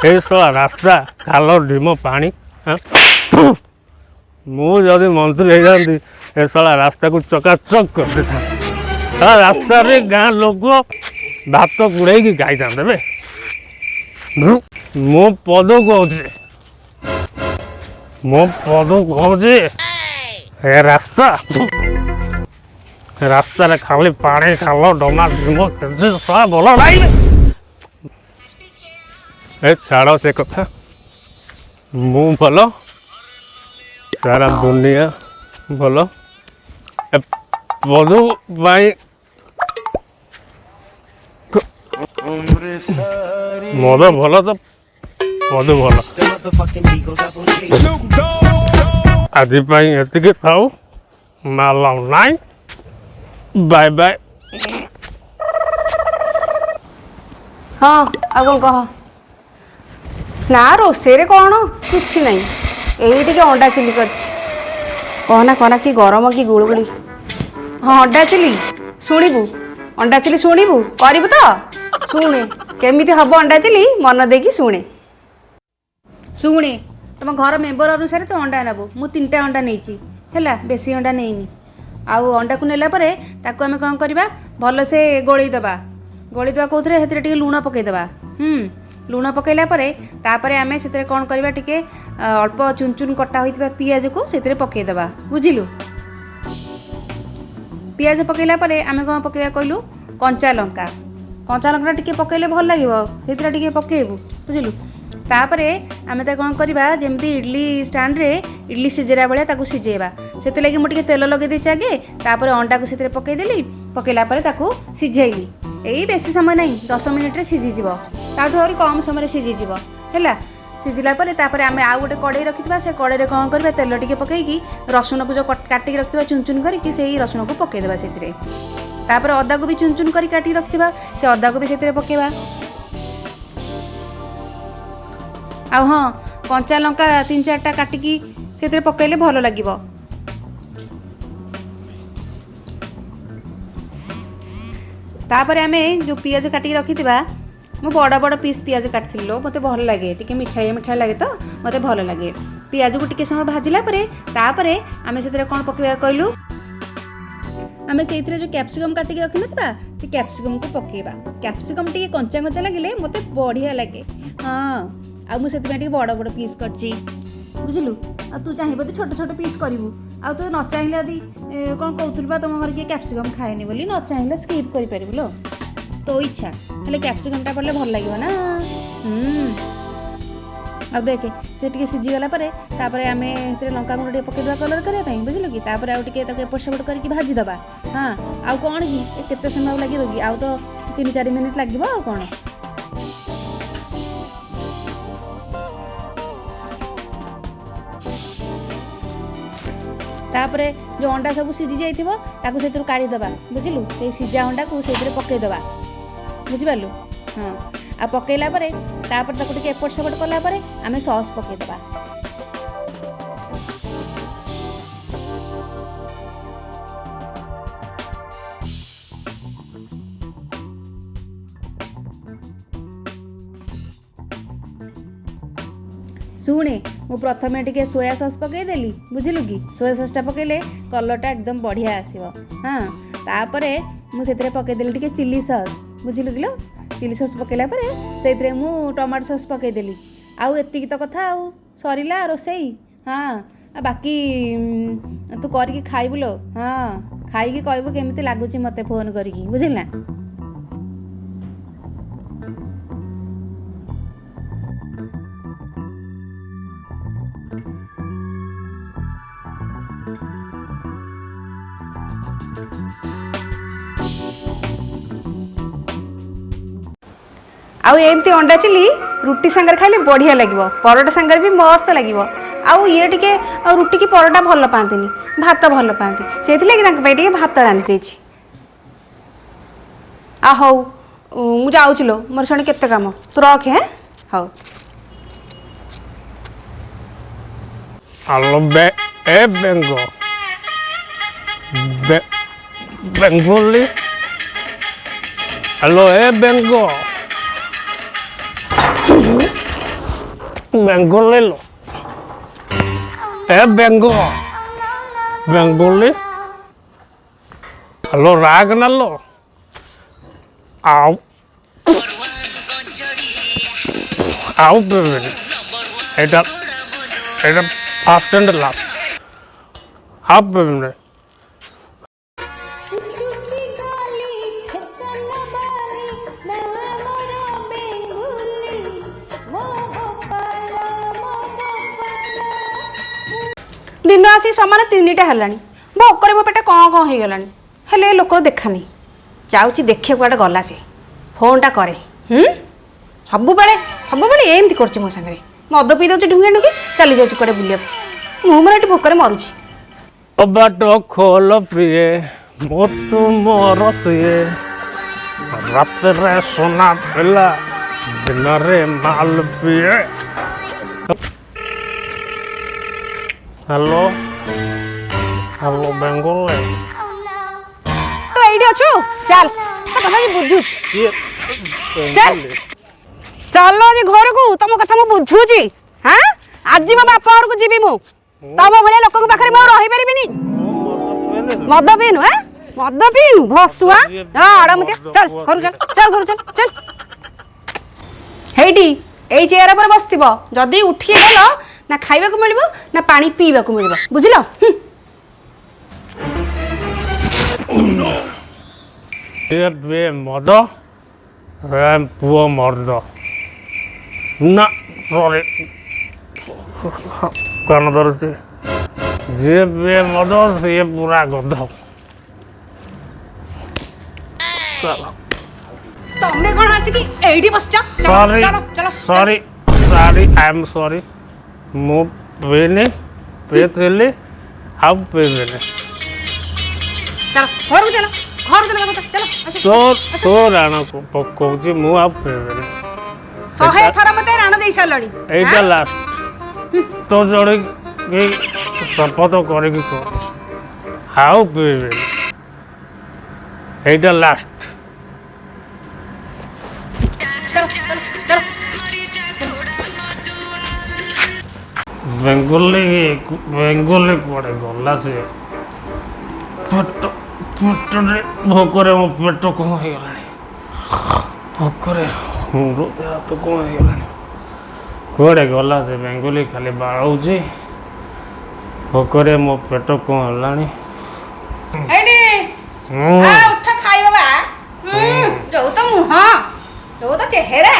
ए शला रास्ता खाल ढीम पानी मुझे मंत्री हो जाती ए शला रास्ता को चकाचक कर देता रास्ता रे गाँ लोक भात कुड़े खाई था मो पद कहूँ मो पद कहूँ ए रास्ता रास्ता खाली पानी खाल डमा ढीम शला भल लगे ए छाड़ से कथा मु भल सारा दुनिया भल पदू मद भल तो पदू भल आज ये थाऊ माल नाई बाय बाय। हाँ आग कह ना रोषे कौन कि ना यही अंडा चिली कहना कहना कि गरम कि गुड़गुड़ी। हाँ अंडा चिली शुणु अंडा चिली शुणु करू तो शुणे केमी हम अंडा चिली मन देकी शुणे शुणे तुम घर मेम्बर अनुसार तो अंडा नबू मु 3टा अंडा नहीं है बेसी अंडा नहीं आउ अंडा को नेला परे ताकू आमे कौन करवा भल से गोलैदबा कौन लुण पकईदबा लुण पकईला तापर आमे से कौन करवा टिके अल्प चुन चुन कटा होइतिबा पियाज को से पकईदबा बुझिलु। पियाज पकईला आमे कौन पकईबा कहलु कंचा लंका टिके पकईले भल लागिबो सेतरा टिके पकेबू बुझिलु। तापरे आमे ता कौन करवा जेमती इडली स्टैंड रे इडली सिजेरा भाया ताकू सिझेबा से लगी मुझे तेल लगे देछि आगे तापर अंडा को से पकईदेली पकईला ताकू सिझेली यही बेसी समय नहीं 10 मिनिट रे सिझीज ताठू और कम समय सिझीज है सिझिला आमे आउ गोटे कड़े रखी से कड़े कौन करवा तेल टिके पकईकी रसुण को जो काटिक रखा चुन चुन करके से रसुण को पकईदेवा से अदा को भी चुन चुन कर काटिक रखा से अदा को भी से पकेबा। आ हाँ कंचा लंका 3-4टा काटिकी से पकईले भल लगे। तापर आमे जो पियाज काटिक रखी मु बड़ बड़ पीस पियाज काटि लो मत भल लगे टी मिठाई मिठाई लगे तो मत भल लगे पियाज को टिके समय भाजिला तापरे आमे से कौन पकेबा कहलु आमे से जो कैप्सिकम काटिक रखी ना से कैप्सिकम को पकेबा कैप्सिकम टी कंचा कंचा लगे मत बढ़िया लगे। हाँ आ मुझे बड़ बड़ पीस करची बुझलु आ तू चाहिए तो छोट छोट पीस करू आ तू न चाहिए यदि कौन कहूल तुम घर किए कैप्सिकम खाएनी बोली न चाहिए स्किप कर लो तो इच्छा हेल्ले कैप्सिकमटा पड़े भल लगे ना। आ देखे से सीझीगला आम लंका गुंड पकईदा कलर करने बुझल कि एपट सेपट करके भाजीदबा। हाँ आउ कौन कि केते समय लगे कि आउ तो 3-4 मिनिट लगे आ कौन तापरे जो अंडा सब सीझी जाइए से काढ़ीदबा बुझलु से सीझा अंडा को से पकईदबा बुझिपारू। हाँ आ पकईला तापर एपट सेपट कलापर आम सॉस पकईदबा। शुणे मु प्रथमे टिके सोया सॉस पकईदेली बुझिलु कि सोया सॉसटा पकईले कलरटा एकदम बढ़िया आसीबो। हाँ तापरे मुझे पकईदेली टिके चिली सॉस बुझिलु किलो चिली सॉस पकईला से मु टमाटो सॉस पकईदेली आउ एतिकी तो कथा आउ सरीला रोसई। हाँ बाकी तू करके खाइबु लो। हाँ खाई कहबू केमिति लागुची मते फोन करके बुझिल ना। आउ एमती अंडा चिली रुटी सांगर खाइले बढ़िया लगे परोटा सांगर भी मस्त लगे। आउ ये टिके रुटी की परोटा भल पाती भात भल पाती से भात रांधि आ हौ मु जाऊँ लो मोर शनि केते काम तू रखे। हैं हौ हेलो ए बेंगोली हेलो ए बेंगो ବେଙ୍ଗଲ लो ए बेंगोली हेलो राग ना लो आओ आओ बेबी এটা ফার্স্ট এন্ড লাস্ট आप बेबी दिन आसी समान 3टा हेलानी भोकर मो पेटे कौन कौन हो गलानी हेले लोक देखानी जाऊँगी देखिए कुआडे गला से फोनटा करे सब बेले एमती कर मो सागर मद पी दे ढुंगे ढुंगे चली जाऊँ कुआडे बुलिया मुझे ये भोकर मरुची बाट खोल प्रिय मो तुमर सीए रात रे सोना पिला दिन रे माल पिए हेलो हेलो बेंगल तो एडी अछु चल तो कथा बुझु चल चलो आज घर को तुम कथा मु बुझुची हां आज मो बापा घर को जीबी मु तम भले लोक को पाखरे मो रहि परिबिनी मद पीनु हैं मद पीनु भसुआ हां आड़ा मते चल घर चल हेडी एई चेयर पर बसतिबो जदी उठी गेलो ना खाइबा को मिलबो ना पानी पीबा को मिलबो बुझिलो ये बे मद राम पुओ मर्द ना सॉरी कान दरते जे बे मद से पूरा गध चलो तमे कोन आसी कि एडी बस जा sorry sorry sorry I am sorry मो पेने पेतले अब पेने चलो घर चलो तो राणा को पकोजी मु अब पेने सहे थरा मते राणा देई सालणी एटा लास्ट तो जोड़ी के शपथ करे की को हाउ पेने एटा लास्ट चलो बेंगोली पड़े गला से पेट भोकरे मो पेट कौन हो गला भोकरे मुंडो हाथ कौन हो गला कुआडे गला से बेंगोली खाली बाड़ौची भोकरे मो पेट कौन होलानी एडी आ उठ खाई बाबा जो तो मुह जो तो चेहरा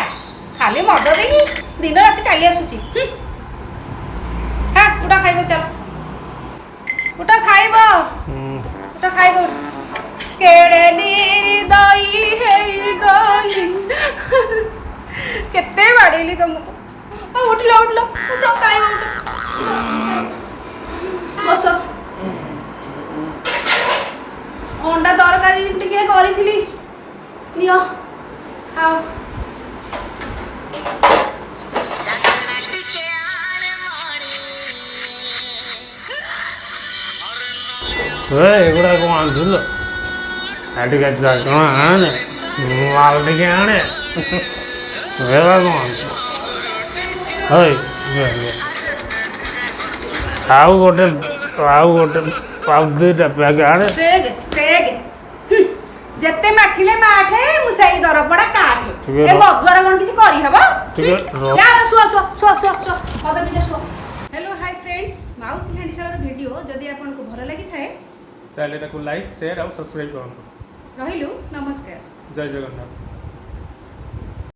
खाली मद पीनी दिन रात चली आसुची हाँ उठा खाइबो चल उठा खाइबो केड़े निर्दयी है गली केते बाड़ेली तुमको उठलो उठा खाइबो बस अंडा तरकारी टिके करिथिली नियो खाओ एगुड़ा कौन आनल आटे कौन आने माल टे आने कौन आउ गोटे पाउ दुईटा पैक आने जेते माठिले माठे मुसाई दरपड़ा काठे ए मगरा कोन किछि करि हबो या सुआ मदर टिके सुआ हेलो हाय फ्रेंड्स माउसी हांडीशाला वीडियो जदि आपन को भलो लागि थाए ताले ताको लाइक शेयर और सब्सक्राइब करन रहिलु नमस्कार जय जगन्नाथ।